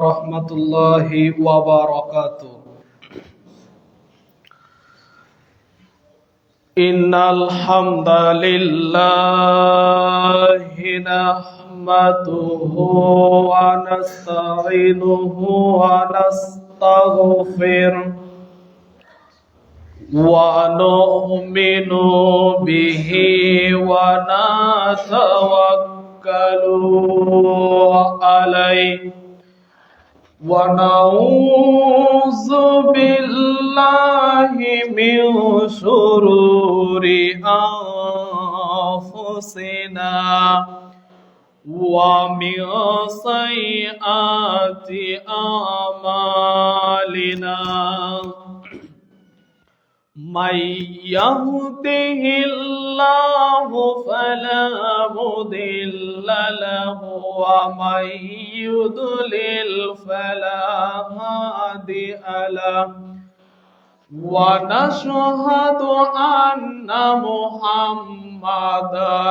রহমতুল্লাহি ওয়া বারাকাতুহু। ইন্নাল হামদালিল্লাহি নাহমাদুহু ওয়া নাস্তাঈনুহু ওয়া নাস্তাগফিরুহু ওয়া নু'মিnu বিহি ওয়া নাতাওয়াক্কালু আলাইহি ونعوذ بالله من شرور أنفسنا ومن سيئات أعمالنا من يهده الله فلا مضل له ومن يضلل فلا هادي له ونشهد أن محمدا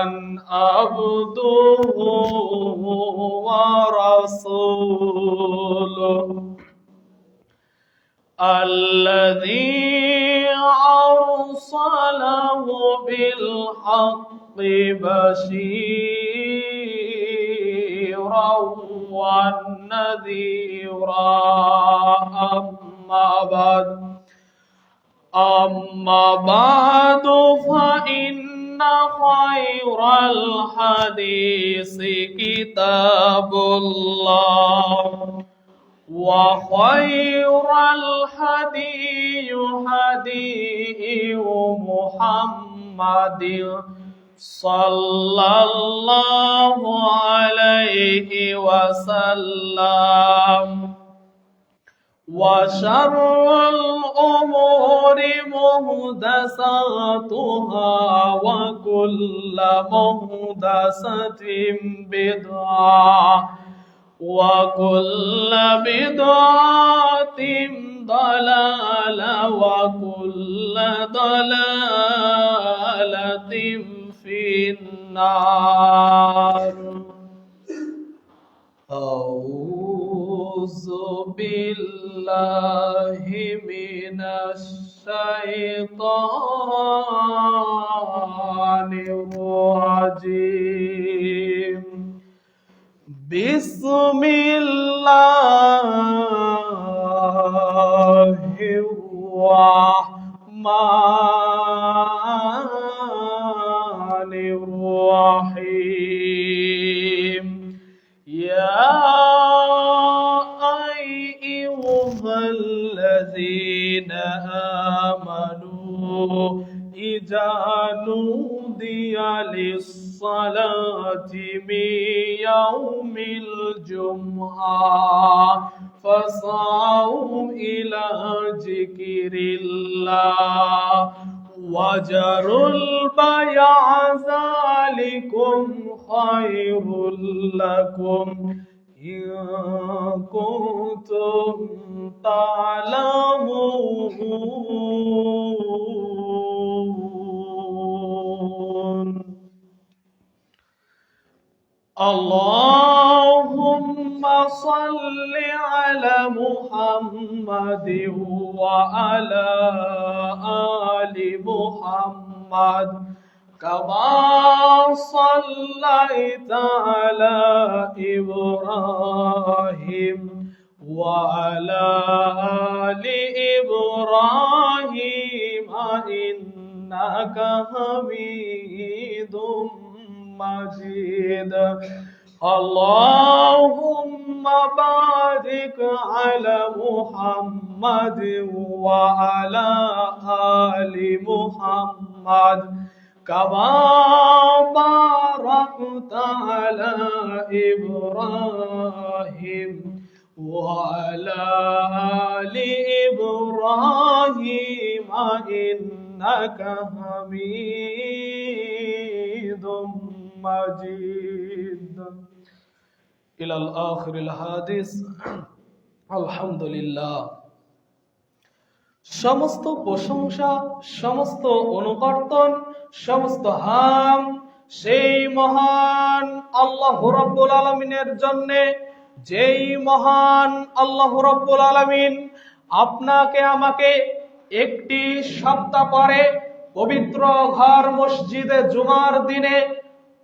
عبده ورسوله الذي أرسله بالحق بشيرا ونذيرا أما بعد فإن خير الحديث كتاب الله وخير الهدي هدي محمد صلى الله عليه وسلم وشر الأمور محدثاتها وكل محدثة بدعة وكل بدعة ضلالة وكل ضلالة في النار أعوذ بالله من الشيطان الرجيم بسم الله الرحمن الرحيم يا أيها الذين آمنوا إذا نودي للصلاة من يوم الجمعة فاسعوا إلى ذكر الله وذروا البيع ذلكم خير لكم إن كنتم تعلمون اللهم صل على محمد وعلى آل محمد كما صليت على إبراهيم وعلى آل إبراهيم إنك حميد مجيد اللهم بارك على محمد وعلى آل محمد كما باركت على إبراهيم وعلى آل إبراهيم إنك حميد مجيد إلى الآخر الحديث الحمد لله সমস্ত প্রশংসা সমস্ত অনুকর্তন সমস্ত হাম সেই মহান আল্লাহ রাব্বুল আলামিনের জন্য যেই মহান আল্লাহ রাব্বুল আলামিন আপনাকে আমাকে একটি সপ্তাহ পরে পবিত্র ঘর মসজিদে জুমার দিনে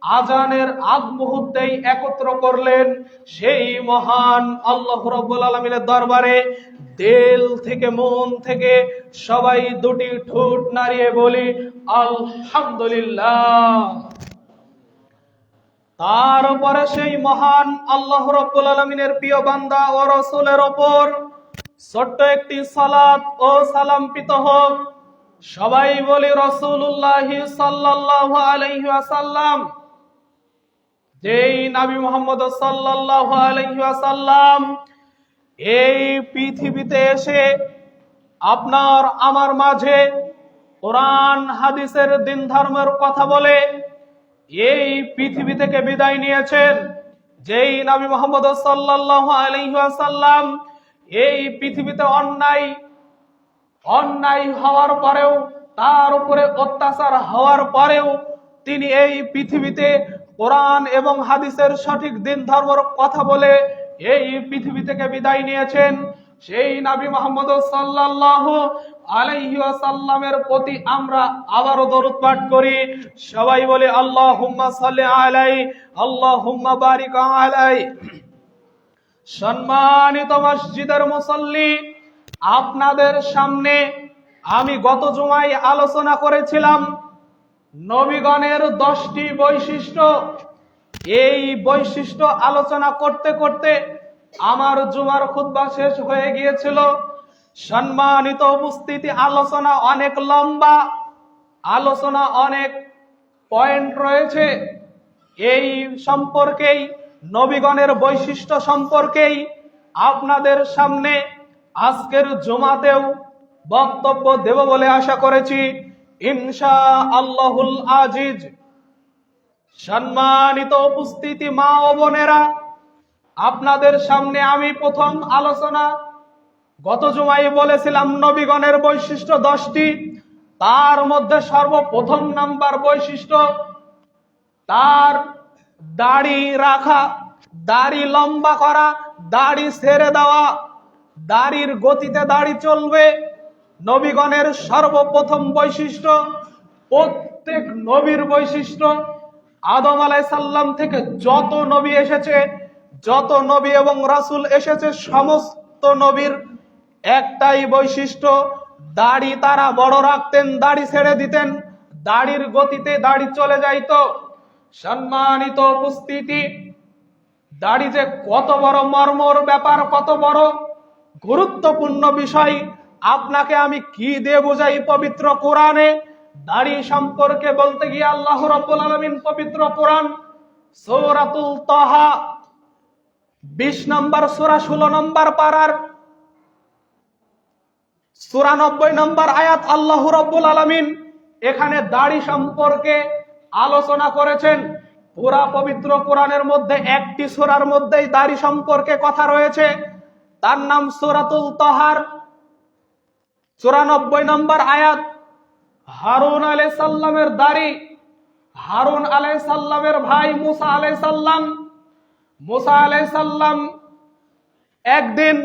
আজানের আগ মুহূর্তেই একত্র করলেন, সেই মহান আল্লাহ রাব্বুল আলামিনের দরবারে দিল থেকে মন থেকে সবাই দুটি ঠোঁট নাড়িয়ে বলি আলহামদুলিল্লাহ। তার উপরে সেই মহান আল্লাহ রাব্বুল আলামিনের প্রিয় বান্দা ও রাসূলের উপর ছোট্ট একটি সালাত ও সালাম পিত হোক। সবাই বলি রাসূলুল্লাহ সাল্লাল্লাহু আলাইহি ওয়াসাল্লাম। যেই নবী মুহাম্মদ সাল্লাল্লাহু আলাইহি ওয়াসাল্লাম এই পৃথিবীতে এসে আপনার আমার মাঝে কোরআন হাদিসের দিন ধর্মের কথা বলে এই পৃথিবী থেকে বিদায় নিয়েছেন, যেই নবী মুহাম্মদ সাল্লাল্লাহু আলাইহি ওয়াসাল্লাম এই পৃথিবীতে অন্যায় হওয়ার পরেও, তার উপরে অত্যাচার হওয়ার পরেও তিনি এই পৃথিবীতে কোরআন এবং হাদিসের সঠিক দিন ধর্মের কথা বলে এই পৃথিবী থেকে বিদায় নিয়েছেন, সেই নবী মুহাম্মদ সাল্লাল্লাহু আলাইহি ওয়াসাল্লামের প্রতি আমরা আবারও দরুদ পাঠ করি। সবাই বলে আল্লাহুম্মা সাল্লি আলাইহি আল্লাহুম্মা বারিক আলাইহি। সম্মানিত মসজিদের মুসল্লি, আপনাদের সামনে আমি গত জুমায় আলোচনা করেছিলাম নবীগণের 10টি বৈশিষ্ট্য। এই বৈশিষ্ট্য আলোচনা করতে করতে আমার জুমার খুতবা শেষ হয়ে গিয়েছিল। সম্মানিত উপস্থিতি, আলোচনা অনেক লম্বা, আলোচনা অনেক পয়েন্ট রয়েছে। এই সম্পর্কেই, নবীগণের বৈশিষ্ট্য সম্পর্কেই আপনাদের সামনে আজকের জুমাতেও বক্তব্য দেব বলে আশা করেছি ইনশাআল্লাহুল আজিজ। সম্মানিত উপস্থিতি, মা ও বোনেরা, আপনাদের সামনে আমি প্রথম আলোচনা গত জুমায় বলেছিলাম নবীগণের বৈশিষ্ট্য 10টি। তার মধ্যে সর্বপ্রথম নাম্বার বৈশিষ্ট্য তার দাড়ি রাখা, দাড়ি লম্বা করা, দাড়ি ছেড়ে দেওয়া, দাড়ির গতিতে দাড়ি চলবে। নবীগণের সর্বপ্রথম বৈশিষ্ট্য, প্রত্যেক নবীর বৈশিষ্ট্য, আদম আলাইহিস সালাম থেকে যত নবী এসেছে, যত নবী এবং রাসূল এসেছে, সমস্ত নবীর একটাই বৈশিষ্ট্য, দাড়ি তারা বড় রাখতেন, দাড়ি ছেড়ে দিতেন, দাড়ির গতিতে দাড়ি চলে যাইত। সম্মানিত উপস্থিতি, দাড়ি যে কত বড় মর্মর ব্যাপার, কত বড় গুরুত্বপূর্ণ বিষয়, আপনাকে আমি কি দিয়ে বোঝাই পবিত্র কোরআনে দাড়ি সম্পর্কে বলতে গিয়ে আল্লাহ রাব্বুল আলামিন পবিত্র কোরআন সূরাতুল তাহা 20 নম্বর সূরা 16 নম্বর পারার 94 নম্বর আয়াত আল্লাহ রাব্বুল আলামিন এখানে দাড়ি সম্পর্কে আলোচনা করেছেন। পুরা পবিত্র কোরআনের মধ্যে একটি সূরার মধ্যেই দাড়ি সম্পর্কে কথা রয়েছে, তার নাম সূরাতুল তাহার 94 নম্বর আয়াত। হারুন আলাইহিস সালামের দাড়ি, হারুন আলাইহিস সালামের ভাই মুসা আলাইহিস সালাম, মুসা আলাইহিস সালাম একদিন,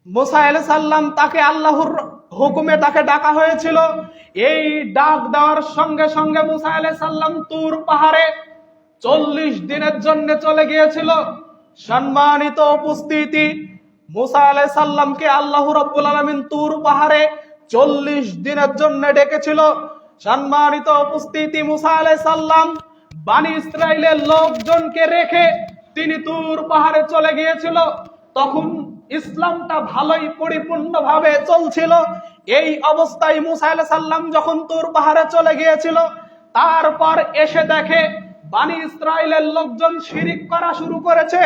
মুসা আলাইহিস সালাম তাকে আল্লাহর হুকুমে তাকে ডাকা হয়েছিল। এই ডাক দেওয়ার সঙ্গে সঙ্গে মুসা আলাইহিস সালাম তুর পাহাড়ে 40 দিনের জন্য চলে গিয়েছিল। সম্মানিত উপস্থিতি, মুসা আলাইহিস সালামকে আল্লাহ রাব্বুল আলামিন তুর পাহাড়ে 40 দিনের জন্য ডেকেছিল। সম্মানিত উপস্থিতি, মুসা আলাইহিস সালাম বনি ইসরাইলের লোকজনকে রেখে তিনি তুর পাহাড়ে চলে গিয়েছিল। তখন ইসলামটা ভালোই পরিপূর্ণভাবে চলছিল। এই অবস্থায় মুসা আলাইহিস সালাম যখন তুর পাহাড়ে চলে গিয়েছিল, তারপর এসে দেখে বনি ইসরাইলের লোকজন শিরিক করা শুরু করেছে।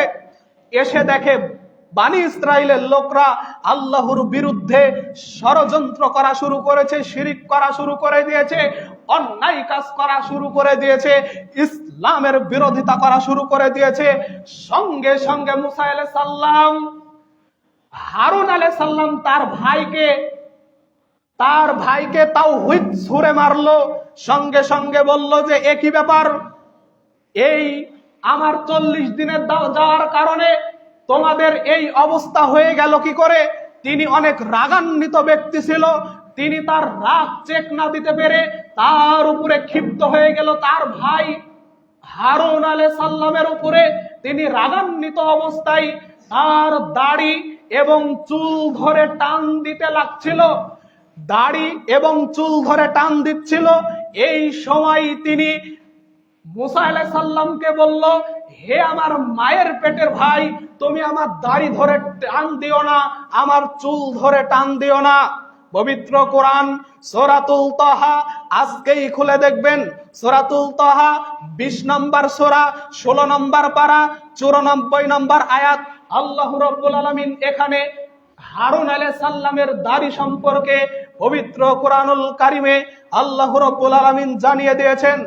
এসে দেখে বনি ইসরাইলের লোকরা আল্লাহর বিরুদ্ধে ষড়যন্ত্র করা শুরু করেছে, শিরিক করা শুরু করে দিয়েছে, অন্যায় কাজ করা শুরু করে দিয়েছে, ইসলামের বিরোধিতা করা শুরু করে দিয়েছে। সঙ্গে সঙ্গে মুসা আলাইহিস সালাম, হারুন আলাইহিস সালাম তার ভাইকে তাওহীদ ছুঁড়ে মারলো। সঙ্গে সঙ্গে বলল যে একই ব্যাপার, এই আমার 40 দিনের যাওয়ার কারণে তোমাদের এই অবস্থা হয়ে গেল কি করে? তিনি অনেক রাগান্বিত ব্যক্তি ছিল। তিনি তার রাগ চেক না দিতে পেরে তার উপরে ক্ষিপ্ত হয়ে গেল তার ভাই হারুন আলাইহিস সালামের উপরে। তিনি রাগান্বিত অবস্থায় তার দাড়ি এবং চুল ধরে টান দিতে লাগছিল, দাড়ি এবং চুল ধরে টান দিচ্ছিল। এই সময় তিনি মুসা আলাইহিস সালামকে বলল, হে আমার মায়ের পেটের ভাই, তুমি আমার দাড়ি ধরে টান দিও না, আমার চুল ধরে টান দিও না। পবিত্র কোরআন সূরাতুল তাহা আজকেই খুলে দেখবেন। সূরাতুল তাহা 20 নম্বর সূরা, 16 নম্বর পারা, 94 নম্বর আয়াত। আল্লাহ রাব্বুল আলামিন এখানে হারুন আলাইহিস সালামের দাড়ি সম্পর্কে পবিত্র কোরআনুল কারিমে আল্লাহ রাব্বুল আলামিন জানিয়ে দিয়েছেন,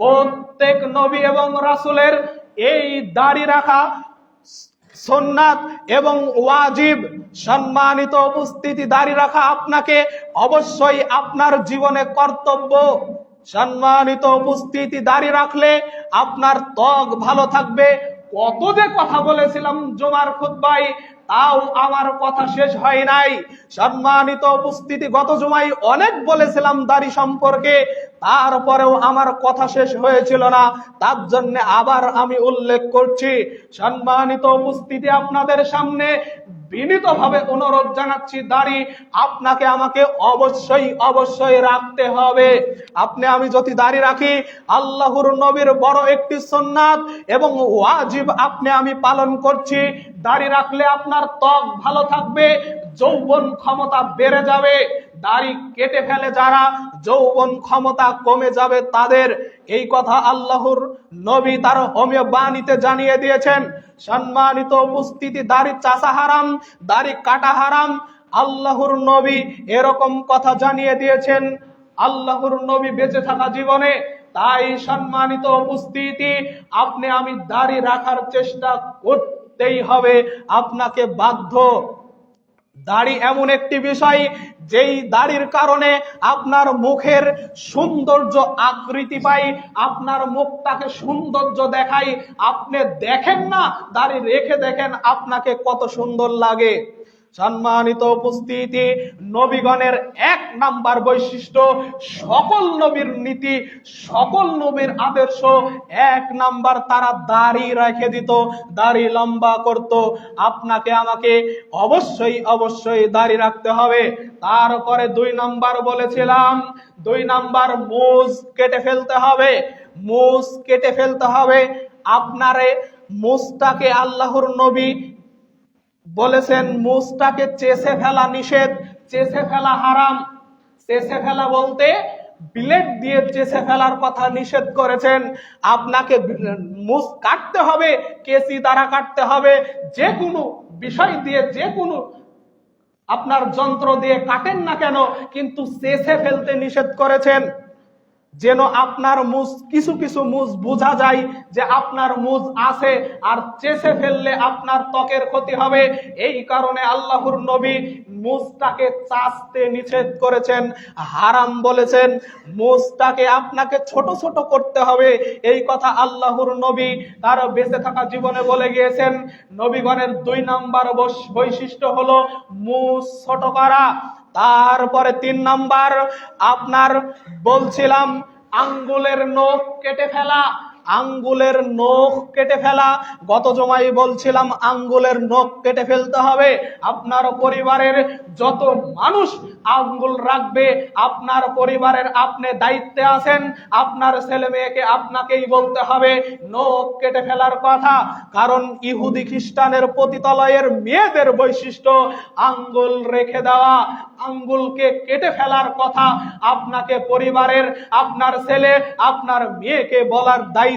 প্রত্যেক নবী এবং রাসূলের এই দাড়ি রাখা সুন্নাত এবং ওয়াজিব। সম্মানিত উপস্থিতি, দাড়ি রাখা আপনাকে অবশ্যই আপনার জীবনে কর্তব্য। সম্মানিত উপস্থিতি, দাড়ি রাখলে আপনার ত্বক ভালো থাকবে। কত যে কথা বলেছিলাম জুমার খুতবায়, তাও আমার কথা শেষ হয় নাই। সম্মানিত উপস্থিতি, গত জুমায় অনেক বলেছিলাম দাড়ি সম্পর্কে, তারপরেও আমার কথা শেষ হয়েছিল না, তার জন্য আবার আমি উল্লেখ করছি। সম্মানিত উপস্থিতি, আপনাদের সামনে বিনীতভাবে অনুরোধ জানাচ্ছি, দাড়ি আপনাকে আমাকে অবশ্যই অবশ্যই রাখতে হবে। আপনি আমি যদি দাড়ি রাখি, আল্লাহর নবীর বড় একটি সুন্নাত এবং ওয়াজিব আপনি আমি পালন করছি। দাড়ি রাখলে আপনার ত্বক ভালো থাকবে, যৌবন ক্ষমতা বেড়ে যাবে। দাড়ি কেটে ফেলে যারা, যৌবন ক্ষমতা কমে যাবে তাদের। এই কথা আল্লাহর নবী তার হোমিও বাণীতে জানিয়ে দিয়েছেন। সম্মানিত উপস্থিতি, দাড়ি চাষা হারাম, দাড়ি কাটা হারাম। আল্লাহর নবী এরকম কথা জানিয়ে দিয়েছেন আল্লাহর নবী বেঁচে থাকা জীবনে। তাই সম্মানিত উপস্থিতি, আপনি আমি দাড়ি রাখার চেষ্টা করতেই হবে, আপনাকে বাধ্য। দাড়ি এমন একটি বিষয়, যেই দাড়ির কারণে আপনার মুখের সৌন্দর্য আকৃতি পাই, আপনার মুখটাকে সৌন্দর্য দেখাই। আপনি দেখেন না, দাড়ি রেখে দেখেন আপনাকে কত সুন্দর লাগে। সম্মানিত উপস্থিতি, নবীগণের 1 নাম্বার বৈশিষ্ট্য, সকল নবীর নীতি, সকল নবীর আদর্শ 1 নাম্বার, তারা দাড়ি রেখে দিত, দাড়ি লম্বা করত। আপনাকে আমাকে অবশ্যই অবশ্যই দাড়ি রাখতে হবে। তারপরে 2 নাম্বার বলেছিলাম, 2 নাম্বার মুজ কেটে ফেলতে হবে। মুজ কেটে ফেলতে হবে। আপনারে মুজটাকে আল্লাহর নবী বলেছেন, মুজটাকে চেষে ফেলা নিষেধ, চেষে ফেলা হারাম। চেষে ফেলা বলতে ব্লেড দিয়ে চেষে ফেলার কথা নিষেধ করেছেন। আপনাকে মুজ কাটতে হবে, কেসি দ্বারা কাটতে হবে। যে কোনো বিষয় দিয়ে, যে কোনো আপনার যন্ত্র দিয়ে কাটেন না কেন, কিন্তু চেষে ফেলতে নিষেধ করেছেন, যেন আপনার মুজ, কিছু কিছু মুজ বোঝা যায় যে আপনার মুজ আছে, আর চেষে ফেললে আপনার ত্বকের ক্ষতি হবে। এই কারণে আল্লাহর নবী মুজটাকে চাচতে নিষেধ করেছেন, হারাম বলেছেন। মুজটাকে আপনাকে ছোট ছোট করতে হবে, এই কথা আল্লাহর নবী তার বেঁচে থাকা জীবনে বলে গিয়েছেন। নবীগণের 2 নাম্বার বৈশিষ্ট্য হলো মুজ ছোট করা। তারপরে 3 নাম্বার আপনার বলছিলাম, আঙ্গুলের নখ কেটে ফেলা। আঙ্গুলের নখ কেটে ফেলা, গত জমায় বলছিলাম আঙ্গুলের নখ কেটে ফেলতে হবে। আপনার পরিবারের যত মানুষ আঙ্গুল রাখবে, আপনার পরিবারের আপনি দায়িত্বে আছেন, আপনার ছেলে মেয়েকে আপনাকেই বলতে হবে নখ কেটে ফেলার কথা। কারণ ইহুদি খ্রিস্টানের পতিতালয়ের মেয়েদের বৈশিষ্ট্য আঙ্গুল রেখে দেওয়া, আঙ্গুলকে কেটে ফেলার কথা আপনাকে পরিবারের, আপনার ছেলে, আপনার মেয়েকে বলার দায়িত্ব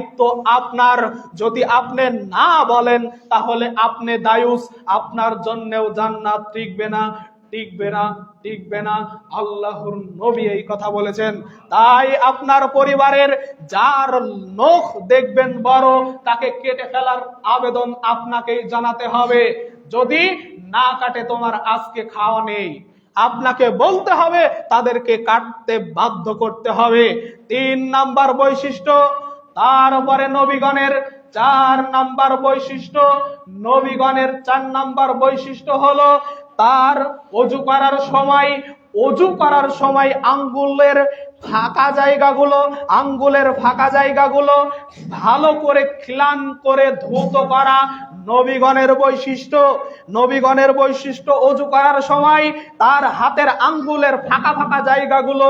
আপনার। যদি আপনি না বলেন তাহলে আপনি দায়ুস, আপনার জন্যও জান্নাত টিকবে না, টিকবে না, টিকবে না। আল্লাহর নবী এই কথা বলেছেন। তাই আপনার পরিবারের যার নখ দেখবেন বড়, তাকে কেটে ফেলার আবেদন আপনাকেই জানাতে হবে। যদি না কাটে, তোমার আজকে খাওয়া নেই, আপনাকে বলতে হবে, তাদেরকে কাটতে বাধ্য করতে হবে। 3 নাম্বার বৈশিষ্ট্য। তারপরে নবীগণের 4 নাম্বার বৈশিষ্ট্য, নবীগণের 4 নাম্বার বৈশিষ্ট্য হলো তার অজু করার সময় আঙ্গুলের ফাঁকা জায়গাগুলো ভালো করে খিলান করে ধৌত করা নবীগণের বৈশিষ্ট্য। অজু করার সময় তার হাতের আঙ্গুলের ফাঁকা জায়গাগুলো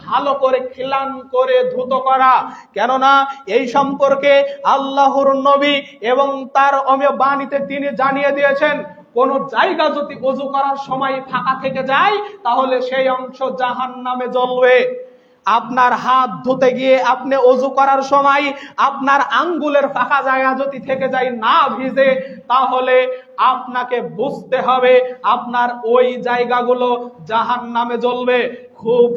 ভালো করে খিলান করে ধৌত করা। কেননা এই সম্পর্কে আল্লাহর নবী এবং তার অমীয় বাণীতে তিনি জানিয়ে দিয়েছেন, কোন জায়গা যদি অজু করার সময় ফাঁকা থেকে যায় তাহলে সেই অংশ জাহান্নামে জ্বলবে। আপনার হাত ধুতে গিয়ে আপনি অজু করার সময় আপনার আঙ্গুলের ফাঁকা জায়গা যদি থেকে যায় না ভিজে, তাহলে আপনাকে বুঝতে হবে আপনার ওই জায়গাগুলো জাহান্নামে জ্বলবে। খুব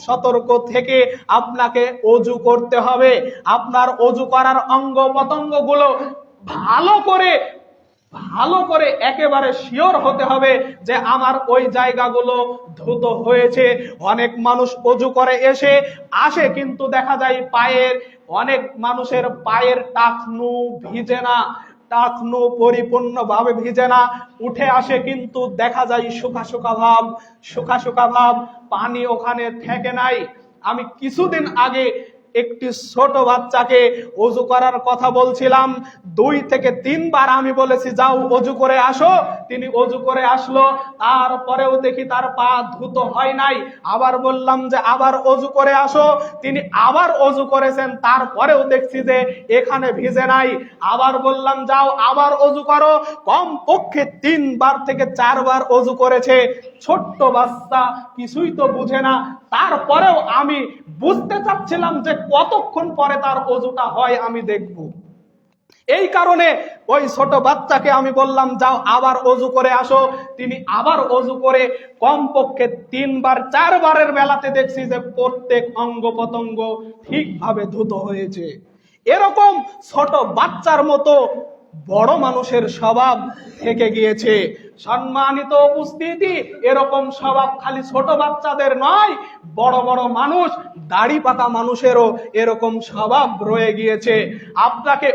সতর্ক থেকে আপনাকে অজু করতে হবে। আপনার অজু করার অঙ্গ প্রত্যঙ্গগুলো ভালো করে একেবারে শিওর হতে হবে যে আমার ওই জায়গাগুলো ধুত হয়েছে। অনেক মানুষ অজু করে আসে কিন্তু দেখা যায় অনেক মানুষের পায়ের টাকনু ভিজে না, টাকনু পরিপূর্ণভাবে ভিজে না, উঠে আসে কিন্তু দেখা যায় শুকা ভাব, পানি ওখানে থেকে নাই। আমি কিছুদিন আগে একটি ছোট বাচ্চাকে অজু করার কথা বলছিলাম, 2 থেকে 3 বার আমি বলেছি যাও অজু করে আসো। তিনি অজু করে আসলো, তারপরেও দেখি তার পা ধুত হয় নাই। আবার বললাম যে আবার অজু করে আসো, তিনি আবার অজু করেছেন, তারপরেও দেখছি যে এখানে ভিজে নাই। আবার বললাম যাও আবার অজু করো, কমপক্ষে 3 বার থেকে 4 বার অজু করেছে। ছোট্ট বাচ্চা কিছুই তো বুঝে না, তারপরেও আমি বুঝতে চাচ্ছিলাম যে কতক্ষণ পরে তার অজুটা হয় আমি দেখব। এই কারণে ওই ছোট বাচ্চাকে আমি বললাম যাও আবার অজু করে আসো। তিনি আবার অজু করে কমপক্ষে 3 বার 4 বারের বেলাতে দেখছি যে প্রত্যেক অঙ্গ প্রত্যঙ্গ ঠিকভাবে ধুত হয়েছে। এরকম ছোট বাচ্চার মতো বড় মানুষের স্বভাব থেকে গিয়েছে। সম্মানিত উপস্থিতি, এরকম স্বভাব খালি ছোট বাচ্চাদের নয়, বড় মানুষ, দাড়ি পাকা মানুষেরও এরকম স্বভাব রয়ে গিয়েছে। আপনাকে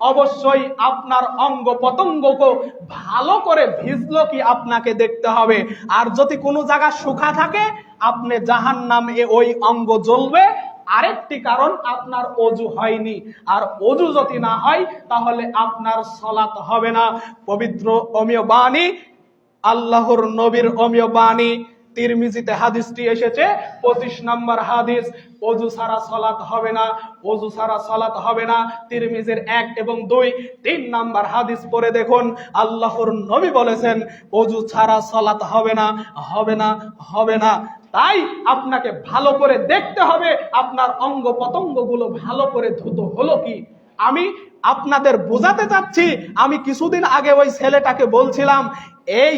অবশ্যই আপনার অঙ্গ প্রত্যঙ্গকে ভালো করে ভিজলো কি আপনাকে দেখতে হবে। আর যদি কোনো জায়গা শুকা থাকে আপনি জাহান্নামে ওই অঙ্গ জ্বলবে। আরেকটি কারণ আপনার অজু হয়নি, আর অজু যদি না হয় তাহলে আপনার সালাত হবে না। পবিত্র অমীয় বাণী, আল্লাহর নবীর অমীয় বাণী, তিরমিজিতে হাদিসটি এসেছে 25 নম্বর হাদিস, অজু ছাড়া সালাত হবে না। তিরমিজির 1 এবং 2, 3 নম্বর হাদিস পড়ে দেখুন, আল্লাহর নবী বলেছেন অজু ছাড়া সালাত হবে না। তাই আপনাকে ভালো করে দেখতে হবে আপনার অঙ্গ প্রত্যঙ্গগুলো ভালো করে ধুত হলো কি। আমি আপনাদের বোঝাতে চাচ্ছি, আমি কিছুদিন আগে ওই ছেলেটাকে বলছিলাম এই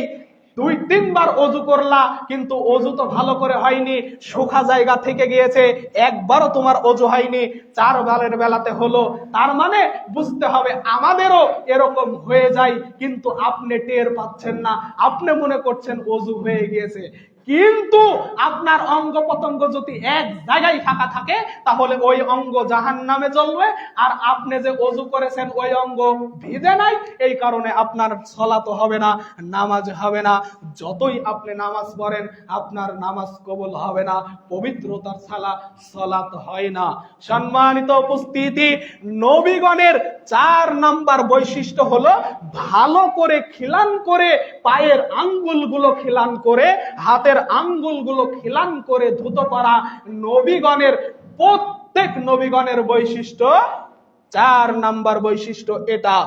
2-3 বার অজু করলা কিন্তু অজু তো ভালো করে হয়নি, শুকা জায়গা থেকে গিয়েছে, একবারও তোমার অজু হয়নি, 4 বারের বেলাতে হলো। তার মানে বুঝতে হবে আমাদেরও এরকম হয়ে যায়, কিন্তু আপনি টের পাচ্ছেন না, আপনি মনে করছেন অজু হয়ে গিয়েছে। কিন্তু আপনার অঙ্গ প্রত্যঙ্গ যদি এক জায়গায় ফাঁকা থাকে তাহলে ওই অঙ্গ জাহান্নামে জ্বলবে। আর আপনি যে অজু করেছেন ওই অঙ্গ ভিজে নাই, এই কারণে আপনার সালাত হবে না, নামাজ হবে না। যতই আপনি নামাজ পড়েন আপনার নামাজ কবুল হবে না, পবিত্রতার ছাড়া সালাত হয় না। সম্মানিত উপস্থিতি, নবীগণের 4 নাম্বার বৈশিষ্ট্য হলো ভালো করে খিলান করে পায়ের আঙ্গুলগুলো খিলান করে, হাতের আঙ্গুলগুলো খিলান করে ধুত করা। প্রত্যেক নবীগণের বৈশিষ্ট্য 4 নাম্বার বৈশিষ্ট্য এটা।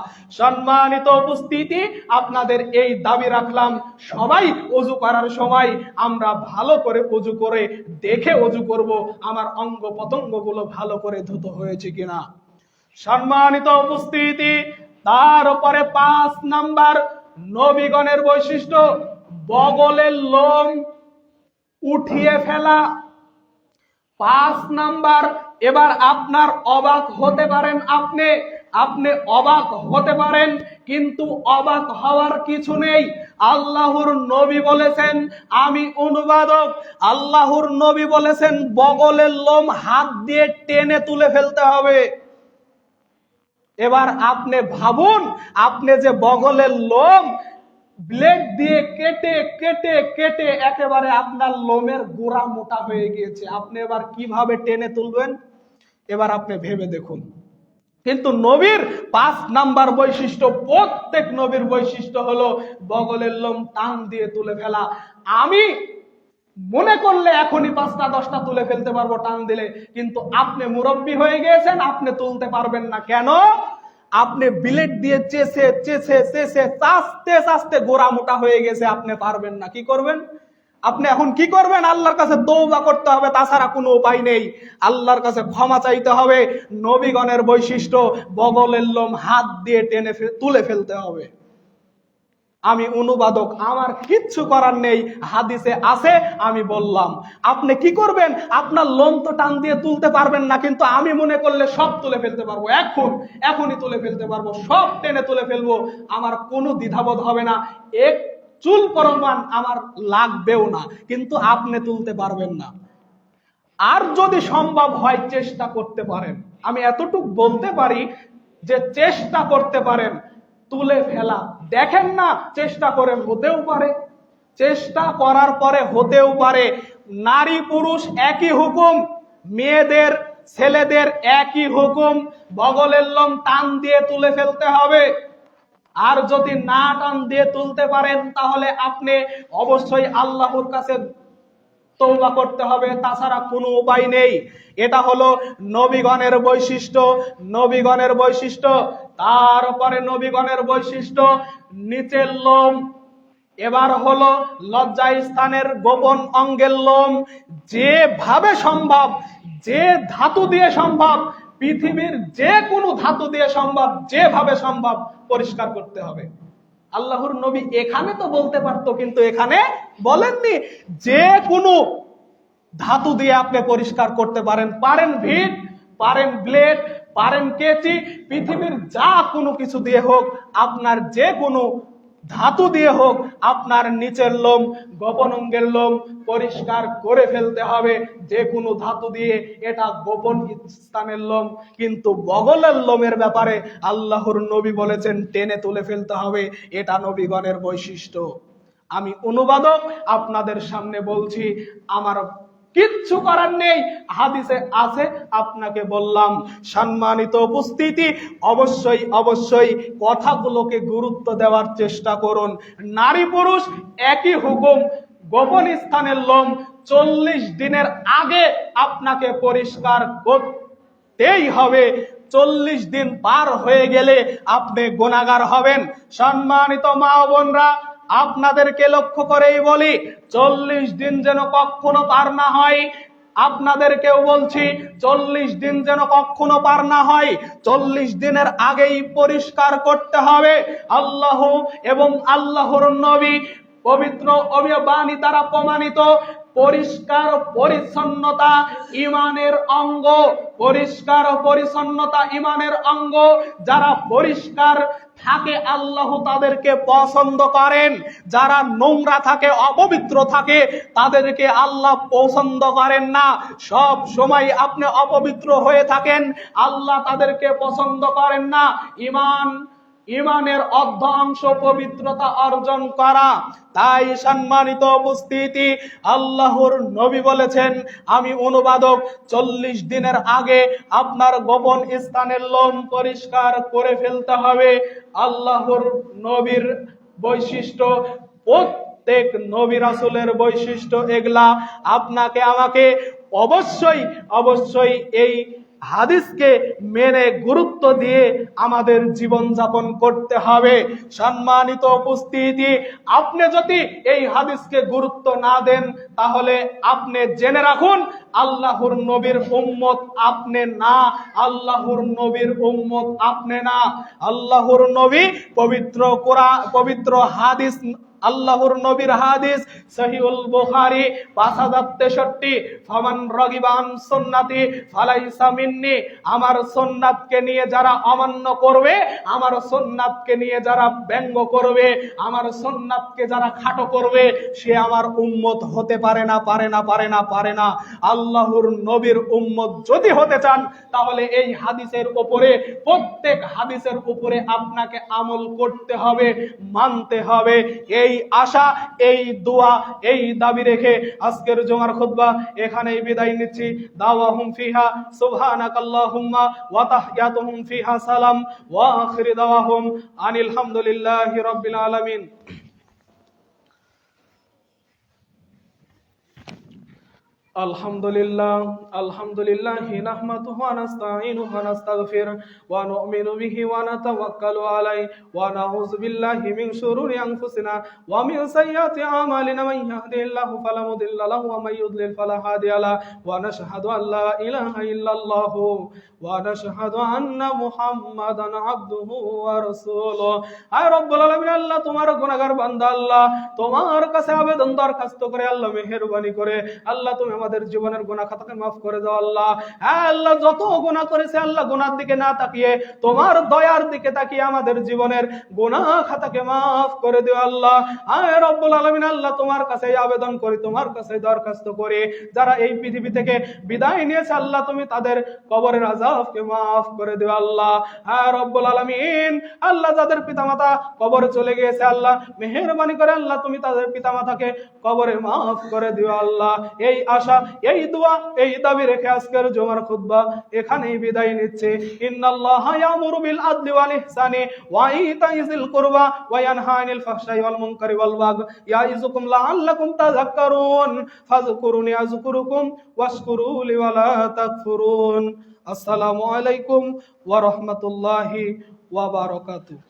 সম্মানিত উপস্থিতি, আপনাদের এই দাবি রাখলাম সবাই অজু করার সময় আমরা ভালো করে অজু করে দেখে অজু করব আমার অঙ্গ প্রত্যঙ্গগুলো ভালো করে ধুত হয়েছে কিনা। সম্মানিত উপস্থিতি, তারপরে 5 নাম্বার নবীগণের বৈশিষ্ট্য বগলের লোম উঠিয়ে ফেলা। 5 নাম্বার, এবার আপনার অবাক হতে পারেন, আপনি অবাক হতে পারেন, কিন্তু অবাক হওয়ার কিছু নেই। আল্লাহর নবী বলেছেন, আমি অনুবাদক, আল্লাহর নবী বলেছেন বগলের লোম হাত দিয়ে টেনে তুলে ফেলতে হবে। এবার আপনি ভাবুন, আপনি যে বগলের লোম ব্লেড দিয়ে কেটে কেটে কেটে একেবারে আপনার লোমের গোড়া মোটা হয়ে গিয়েছে, আপনি এবার কিভাবে টেনে তুলবেন? এবার আপনি ভেবে দেখুন। কিন্তু নবীর 5 নাম্বার বৈশিষ্ট্য, প্রত্যেক নবীর বৈশিষ্ট্য হলো বগলের লোম টান দিয়ে তুলে ফেলা। আমি মনে করলে এখনই 5টা 10টা তুলে ফেলতে পারবো টান দিলে, কিন্তু আপনি মুরব্বী হয়ে গিয়েছেন, আপনি তুলতে পারবেন না। কেন? আপনি বিলেট দিয়ে চেষে চেষে চেষে চাচতে চাচতে গোড়া মোটা হয়ে গেছে, আপনি পারবেন না। কি করবেন আপনি এখন? কি করবেন? আল্লাহর কাছে তওবা করতে হবে, তাছাড়া কোনো উপায় নেই। আল্লাহর কাছে ক্ষমা চাইতে হবে। নবীগণের বৈশিষ্ট্য, বগলের লোম হাত দিয়ে টেনে তুলে ফেলতে হবে। আমি অনুবাদক, আমার কিচ্ছু করার নেই, হাদিসে আছে, আমি বললাম। আপনি কি করবেন? আপনার লোম তো টান দিয়ে তুলতে পারবেন না, কিন্তু আমি মনে করলে সব তুলে ফেলতে পারবো। এখনই তুলে ফেলতে পারবো, সব টেনে তুলে ফেলবো, আমার কোনো দ্বিধাবোধ হবে না, এক চুল পরিমাণ আমার লাগবেও না। কিন্তু আপনি তুলতে পারবেন না। আর যদি সম্ভব হয় চেষ্টা করতে পারেন, আমি এতটুকু বলতে পারি যে চেষ্টা করতে পারেন তুলে ফেলা। দেখেন না, চেষ্টা করে হতেও পারে, চেষ্টা করার পরে হতেও পারে। নারী পুরুষ একই হুকুম, মেয়েদের ছেলেদের একই হুকুম, বগলের লোম টান দিয়ে তুলে ফেলতে হবে। আর যদি না টান দিয়ে তুলতে পারেন, তাহলে আপনি অবশ্যই আল্লাহর কাছে তওবা করতে হবে, তাছাড়া কোনো উপায় নেই। এটা হলো নবীগণের বৈশিষ্ট্য, নবীগণের বৈশিষ্ট্য। তারপরে নবীগণের বৈশিষ্ট্য নিচের লোম। এবার হলো লজ্জা স্থানের গোপন অঙ্গের লোম। যেভাবে সম্ভব, যে ধাতু দিয়ে সম্ভব, পৃথিবীর যে কোনো ধাতু দিয়ে সম্ভব, যেভাবে সম্ভব পরিষ্কার করতে হবে। আল্লাহর নবী এখানে তো বলতে পারতো, কিন্তু এখানে বলেননি। যে কোনো ধাতু দিয়ে আপনি পরিষ্কার করতে পারেন, পারেন ভিট, পারেন ব্লেড, পারেন কেচি, পৃথিবীর যা কোনো কিছু দিয়ে হোক, আপনার যে কোনো ধাতু দিয়ে হোক, আপনার নিচের লোম, গোপন অঙ্গের লোম পরিষ্কার করে ফেলতে হবে, যে কোনো ধাতু দিয়ে। এটা গোপন স্থানের লোম। কিন্তু বগলের লোমের ব্যাপারে আল্লাহর নবী বলেছেন টেনে তুলে ফেলতে হবে, এটা নবীগণের বৈশিষ্ট্য। আমি অনুবাদক, আপনাদের সামনে বলছি, আমার কিচ্ছু করার নেই, হাদিসে আছে, আপনাকে বললাম। সম্মানিত উপস্থিতি, অবশ্যই অবশ্যই কথাগুলোকে গুরুত্ব দেওয়ার চেষ্টা করুন। নারী পুরুষ একই হুকুম, গোপন স্থানের লোম 40 দিনের আগে আপনাকে পরিষ্কার করতেই হবে। 40 দিন পার হয়ে গেলে আপনি গুনাহগার হবেন। সম্মানিত মা ও বোনরা, আপনাদেরকে লক্ষ্য করেই বলি, 40 দিন যেন কখনো পার না হয়। আপনাদেরকেও বলছি, 40 দিন যেন কখনো পার না হয়। 40 দিনের আগেই পরিষ্কার করতে হবে। আল্লাহ এবং আল্লাহর নবী পবিত্র বাণী দ্বারা প্রমাণিত, পরিষ্কার পরিচ্ছন্নতা ইমানের অঙ্গ। পরিষ্কার পরিচ্ছন্নতা ইমানের অঙ্গ। যারা পরিষ্কার থাকে আল্লাহ তাদেরকে পছন্দ করেন। যারা নোংরা থাকে, অপবিত্র থাকে, তাদেরকে আল্লাহ পছন্দ করেন না। সব সময় আপনি অপবিত্র হয়ে থাকেন, আল্লাহ তাদেরকে পছন্দ করেন না। ইমানের অর্ধ অংশ পবিত্রতা অর্জন করা। তাই সম্মানিত উপস্থিতি, আল্লাহর নবী বলেছেন, আমি অনুবাদক, 40 দিনের আগে আপনার গোপন স্থানের লোম পরিষ্কার করে ফেলতে হবে। আল্লাহর নবীর বৈশিষ্ট্য, প্রত্যেক নবী রাসূলের বৈশিষ্ট্য এগুলা। আপনাকে আমাকে অবশ্যই অবশ্যই এই হাদিসকে মেনে গুরুত্ব দিয়ে আমাদের জীবন যাপন করতে হবে। সম্মানিত উপস্থিতি, আপনি যদি এই হাদিসকে গুরুত্ব না দেন, তাহলে আপনি জেনে রাখুন আল্লাহর নবীর উম্মত আপনি না। আল্লাহর নবীর উম্মত আপনি না। আল্লাহর নবী পবিত্র কোরআন, পবিত্র হাদিস আল্লাহর নবীর হাদিস সহিহুল বুখারী 5063, ফামান রাগিবা আন সুন্নতি ফালাইসা মিন্নি, আমার সুন্নাতকে নিয়ে যারা অমান্য করবে, আমার সুন্নাতকে নিয়ে যারা ব্যঙ্গ করবে, আমার সুন্নাতকে যারা খাটো করবে, সে আমার উম্মত হতে পারে না, পারে না, পারে না, পারে না। আল্লাহর নবীর উম্মত যদি হতে চান তাহলে এই হাদিসের উপরে, প্রত্যেক হাদিসের উপরে আপনাকে আমল করতে হবে, মানতে হবে। এই আশা, এই দোয়া, এই দাবি রেখে আজকের জুমার খুতবা এখানেই বিদায় নিচ্ছি। দাওয়াহুম ফিহা সুবহানাকাল্লাহুম্মা ওয়া তাহিয়াতুহুম ফিহা সালাম ওয়া আখিরু দাওয়াহুম আনিল হামদুলিল্লাহি রাব্বিল আলামিন। আলহামদুলিল্লাহি নাহমাদুহু ওয়া নাস্তাঈনুহু ওয়া নাস্তাগফিরুহু ওয়া নু'মিনু বিহি ওয়া নাতাওয়াক্কালু আলাইহি ওয়া নাউযু বিল্লাহি মিন শুরুরি আনফুসিনা ওয়া মিন সাইয়্যাতি আমালিনা মান ইয়াহদিহিল্লাহু ফালা মুদিল্লা লাহু ওয়া মান ইউদ্লিল ফালা হাদিয়া লাহু ওয়া নাশহাদু আল লা ইলাহা ইল্লাল্লাহু ওয়া নাশহাদু আন্না মুহাম্মাদান আবদুহু ওয়া রাসূলুহু। আয় রব্বুল আলামিন, আল্লাহ তোমার গুনাহগার বান্দা, আল্লাহ তোমার কাছে আবেদন দরখাস্ত করে আল্লাহ মেহেরবানি করে আল্লাহ তুমি আমাদের জীবনের গুনাহ খাতাকে মাফ করে দাও আল্লাহ। হ্যাঁ আল্লাহ, যত গুনাহ করেছে আল্লাহ গুনার দিকে না তাকিয়ে তোমার দয়ার দিকে তাকিয়ে আমাদের জীবনের গুনাহ খাতাকে মাফ করে দিও আল্লাহ। আয় রব্বুল আলামিন, আল্লাহ তোমার কাছে আবেদন করি, তোমার কাছে দরখাস্ত করি, যারা এই পৃথিবী থেকে বিদায় নিয়েছে আল্লাহ তুমি তাদের কবরের আযাবকে মাফ করে দিও আল্লাহ। হ্যাঁ রব্বুল আলামিন, আল্লাহ যাদের পিতামাতা কবরে চলে গিয়েছে আল্লাহ মেহেরবানি করে আল্লাহ তুমি তাদের পিতামাতাকে কবরে মাফ করে দিও আল্লাহ। এই আশা, এই দোয়া, এই দাবি রেখে আজকের জুমার খুতবা এখানেই বিদায় নিচ্ছে। ইন্নাল্লাহা ইয়ামুরু বিল আদলি ওয়াল ইহসানি ওয়া ইতাইযিল কুরবা ওয়া ইয়ানহা আনিল ফাহশাই ওয়াল মুনকারি ওয়াল বাগই ইয়াইযুকুম লাআল্লাকুম তাযাক্কারুন ফাযকুরুনি আযকুরুকুম ওয়াশকুরু লি ওয়া লা তাকফুরুন। আসসালামু আলাইকুম ওয়া রাহমাতুল্লাহি ওয়া বারাকাতুহু।